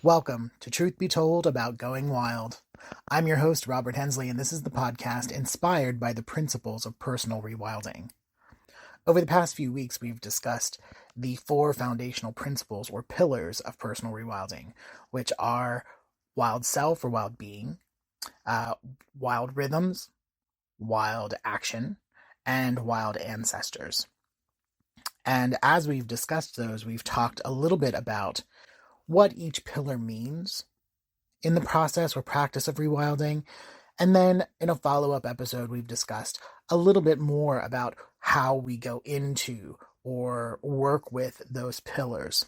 Welcome to Truth Be Told About Going Wild. I'm your host, Robert Hensley, and this is the podcast inspired by the principles of personal rewilding. Over the past few weeks, we've discussed the four foundational principles or pillars of personal rewilding, which are wild self or wild being, wild rhythms, wild action, and wild ancestors. And as we've discussed those, we've talked a little bit about what each pillar means in the process or practice of rewilding. And then in a follow-up episode, we've discussed a little bit more about how we go into or work with those pillars.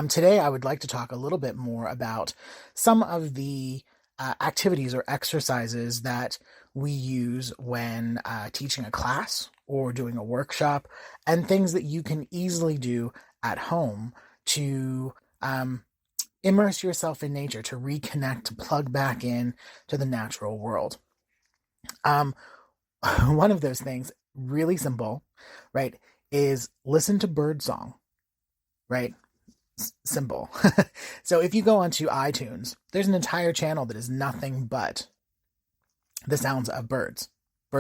Today, I would like to talk a little bit more about some of the activities or exercises that we use when teaching a class or doing a workshop, and things that you can easily do at home to immerse yourself in nature, to reconnect, to plug back in to the natural world. One of those things, really simple, right, is listen to birdsong, right? Simple. So if you go onto iTunes, there's an entire channel that is nothing but the sounds of bird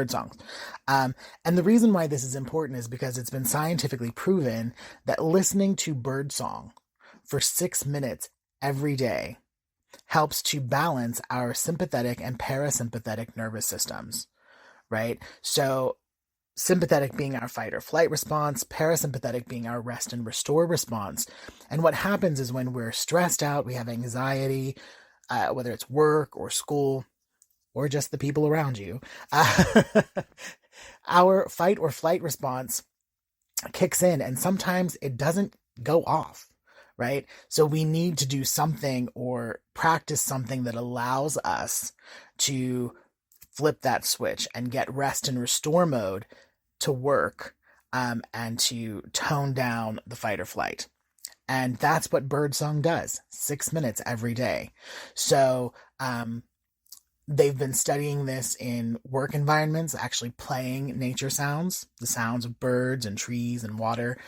songs. And the reason why this is important is because it's been scientifically proven that listening to birdsong for 6 minutes every day helps to balance our sympathetic and parasympathetic nervous systems, right? So sympathetic being our fight or flight response, parasympathetic being our rest and restore response. And what happens is when we're stressed out, we have anxiety, whether it's work or school or just the people around you, our fight or flight response kicks in, and sometimes it doesn't go off. Right? So we need to do something or practice something that allows us to flip that switch and get rest and restore mode to work, and to tone down the fight or flight. And that's what birdsong does, 6 minutes every day. So they've been studying this in work environments, actually playing nature sounds, the sounds of birds and trees and water,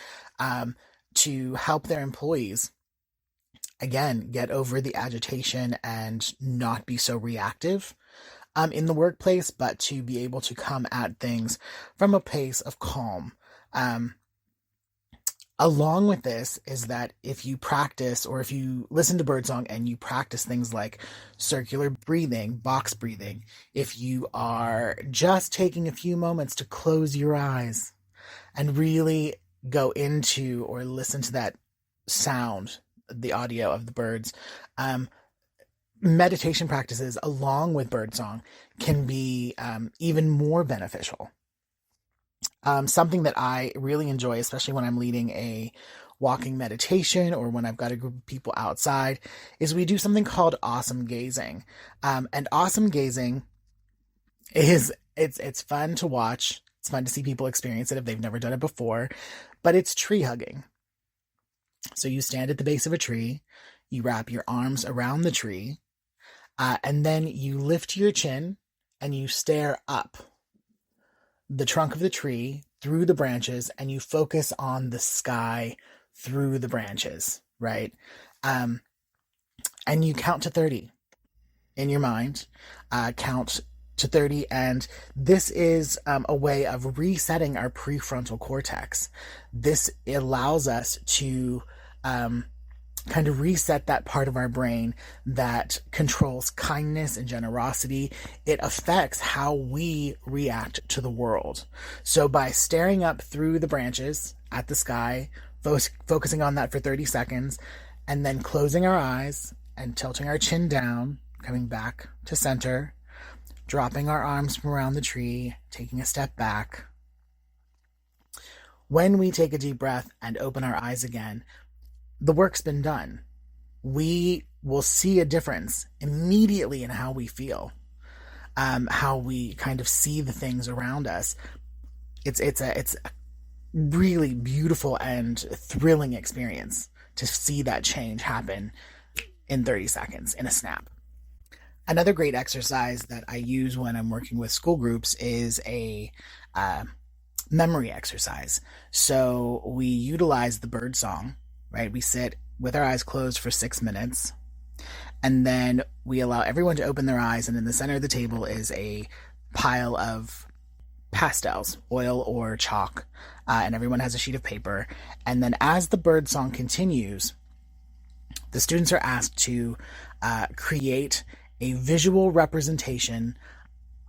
to help their employees, again, get over the agitation and not be so reactive in the workplace, but to be able to come at things from a place of calm. Along with this is that if you practice, or if you listen to birdsong and you practice things like circular breathing, box breathing, if you are just taking a few moments to close your eyes and really go into or listen to that sound, the audio of the birds, meditation practices along with birdsong can be even more beneficial. Something that I really enjoy, especially when I'm leading a walking meditation or when I've got a group of people outside, is we do something called awesome gazing. And awesome gazing is, it's fun to watch. It's fun to see people experience it if they've never done it before, but it's tree hugging. So you stand at the base of a tree, you wrap your arms around the tree, and then you lift your chin and you stare up the trunk of the tree through the branches, and you focus on the sky through the branches, right? And you count to 30 in your mind, count to 30, and this is a way of resetting our prefrontal cortex. This allows us to kind of reset that part of our brain that controls kindness and generosity. It affects how we react to the world. So by staring up through the branches at the sky, focusing on that for 30 seconds, and then closing our eyes and tilting our chin down, coming back to center, dropping our arms from around the tree, taking a step back. When we take a deep breath and open our eyes again, the work's been done. We will see a difference immediately in how we feel, how we kind of see the things around us. It's a really beautiful and thrilling experience to see that change happen in 30 seconds, in a snap. Another great exercise that I use when I'm working with school groups is a memory exercise. So we utilize the bird song, right? We sit with our eyes closed for 6 minutes. And then we allow everyone to open their eyes, and in the center of the table is a pile of pastels, oil or chalk, and everyone has a sheet of paper. And then as the bird song continues, the students are asked to create a visual representation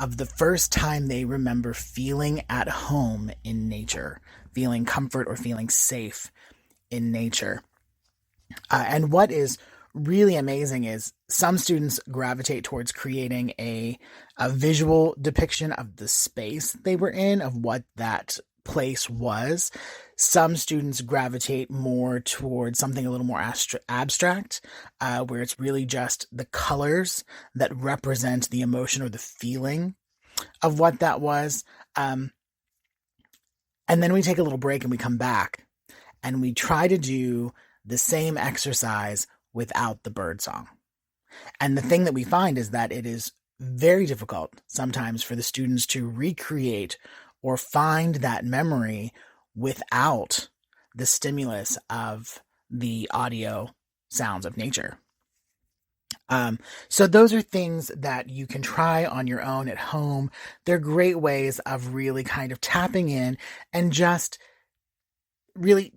of the first time they remember feeling at home in nature, feeling comfort or feeling safe in nature. And what is really amazing is some students gravitate towards creating a visual depiction of the space they were in, of what that place was. Some students gravitate more towards something a little more abstract, where it's really just the colors that represent the emotion or the feeling of what that was. And then we take a little break and we come back and we try to do the same exercise without the bird song. And the thing that we find is that it is very difficult sometimes for the students to recreate or find that memory without the stimulus of the audio sounds of nature. So those are things that you can try on your own at home. They're great ways of really kind of tapping in and just really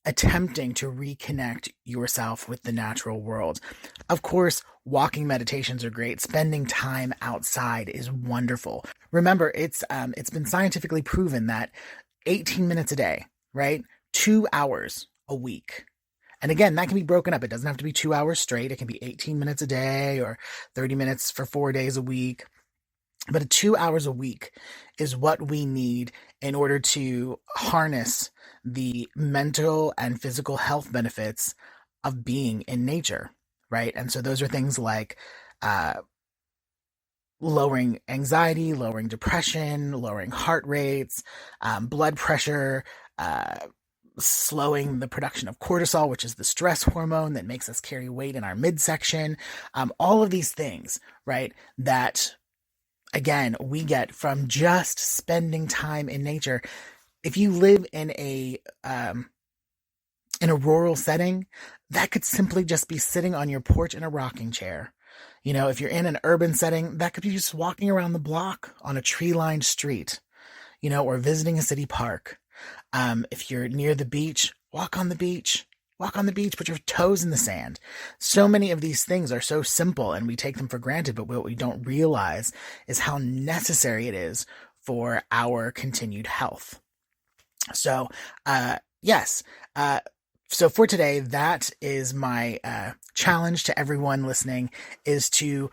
attempting to reconnect yourself with the natural world. Of course, walking meditations are great. Spending time outside is wonderful. Remember, it's been scientifically proven that 18 minutes a day, right? 2 hours a week. And again, that can be broken up. It doesn't have to be 2 hours straight. It can be 18 minutes a day or 30 minutes for 4 days a week. But 2 hours a week is what we need in order to harness the mental and physical health benefits of being in nature, right? And so those are things like lowering anxiety, lowering depression, lowering heart rates, blood pressure, slowing the production of cortisol, which is the stress hormone that makes us carry weight in our midsection. All of these things, right, that again, we get from just spending time in nature. If you live in a rural setting, that could simply just be sitting on your porch in a rocking chair. You know, if you're in an urban setting, that could be just walking around the block on a tree-lined street, you know, or visiting a city park. If you're near the beach, walk on the beach. Walk on the beach, put your toes in the sand. So many of these things are so simple and we take them for granted, but what we don't realize is how necessary it is for our continued health. So, yes. So for today, that is my challenge to everyone listening, is to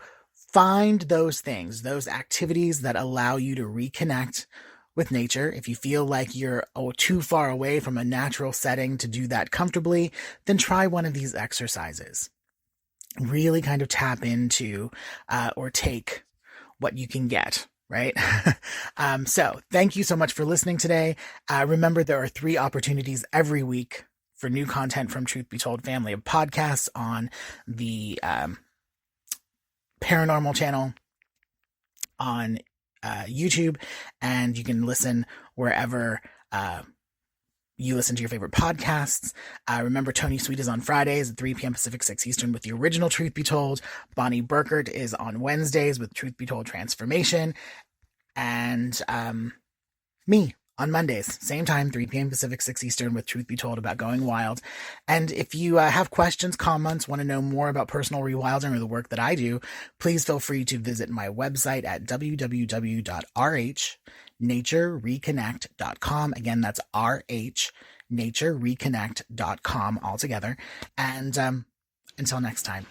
find those things, those activities that allow you to reconnect with nature. If you feel like you're too far away from a natural setting to do that comfortably, then try one of these exercises. Really kind of tap into or take what you can get, right? So thank you so much for listening today. Remember, there are 3 opportunities every week for new content from Truth Be Told family of podcasts on the Paranormal channel, on YouTube, and you can listen wherever you listen to your favorite podcasts. Remember, Tony Sweet is on Fridays at 3 p.m. Pacific, 6 Eastern with the original Truth Be Told. Bonnie Burkert is on Wednesdays with Truth Be Told Transformation. And me on Mondays, same time, 3 p.m. Pacific, 6 Eastern with Truth Be Told about going wild. And if you have questions, comments, want to know more about personal rewilding or the work that I do, please feel free to visit my website at www.rhnaturereconnect.com. Again, that's rhnaturereconnect.com altogether. And until next time.